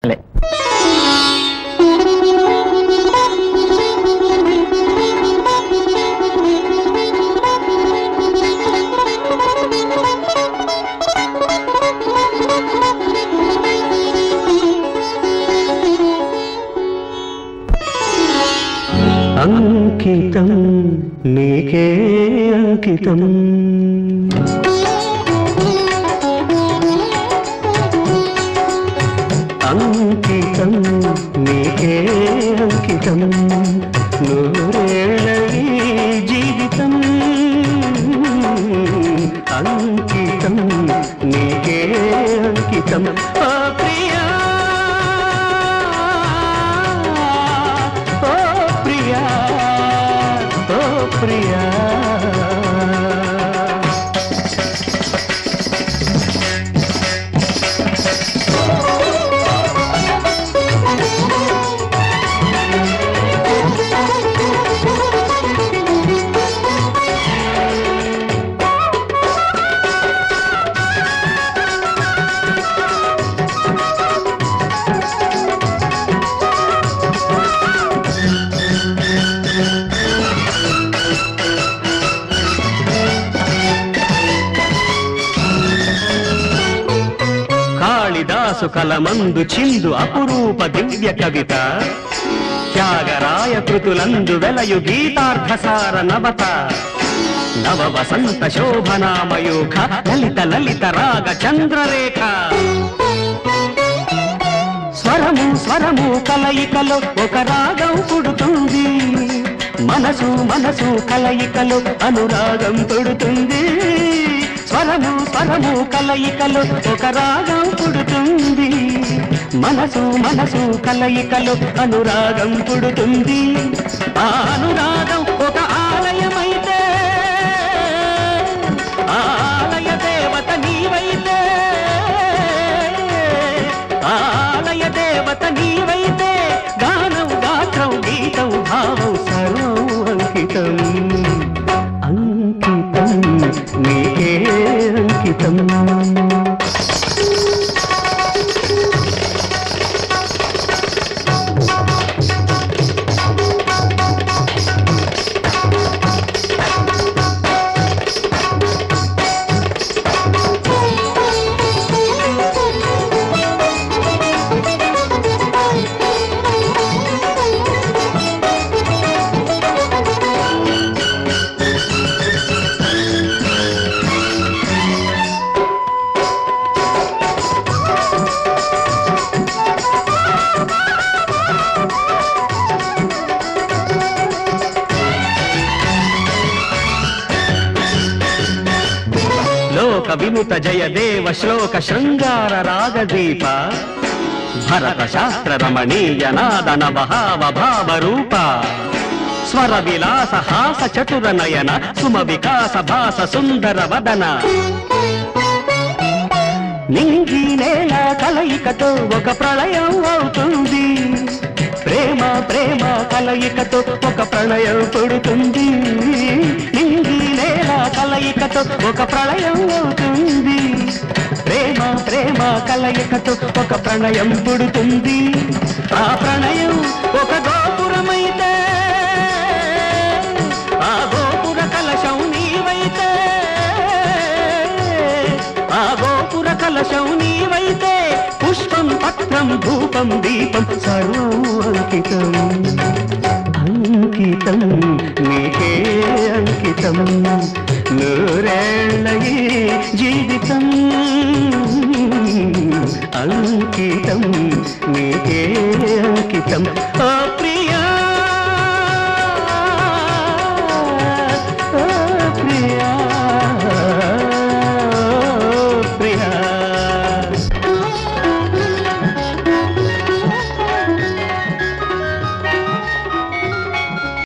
పాటలే. అంకితం నీకే అంకితం అంకితం నీకే అంకితం నూరేళ్ళ ఈ జీవితం అంకితం నీకే అంకితం ఓ ప్రియా ఓ ప్రియా ఓ ప్రియా కాళిదాసు కలమందు చిందు అపురూప దివ్య కవిత త్యాగరాయ కృతులందు వెలయు గీతార్థసార నవత నవ వసంత శోభనామయూఖ లలిత లలిత రాగ చంద్రరేఖ స్వరము స్వరము కలయికలో ఒక రాగం పుడుతుంది మనసు మనసు కలయికలో అనురాగం పుడుతుంది స్వరము స్వరము కలయికలో ఒక రాగం పుడుతుంది మనసు మనసు కలయికలో అనురాగం పుడుతుంది ఆ అనురాగం ఒక ఆలయమైతే ఆలయ దేవత నీవైతే ఆలయ దేవత నీవైతే గానం గాత్రం గీతం భావం సర్వం అంకితం అంకితం నీకే అంకితం లోక వినుత జయదేవ శ్లోక శృంగార రాగదీప భరత శాస్త్ర రమణీయ నాదన భావ భావ రూప స్వర విలాస హాస చతుర నయన సుమ వికాస భాస సుందర వదన నింగి నేల కలయికతో ఒక ప్రళయం అవుతుంది ప్రేమ ప్రేమ కలయికతో ఒక ప్రళయం పుడుతుంది నింగి నేల కలయికతో ఒక ప్రళయం అవుతుంది ప్రేమ ప్రేమ కలయికతో ఒక ప్రణయం పుడుతుంది ఆ ప్రణయం ఒక గోపురమైతే ఆ గోపుర కలశం నీవైతే ఆ గోపుర కలశం నీవైతే పుష్పం పత్రం ధూపం దీపం సర్వం అంకితం అంకితం నీకే అంకితం నూరేళ్ళ ఈ జీవితం అంకితం నీకే అంకితం ఓ ప్రియ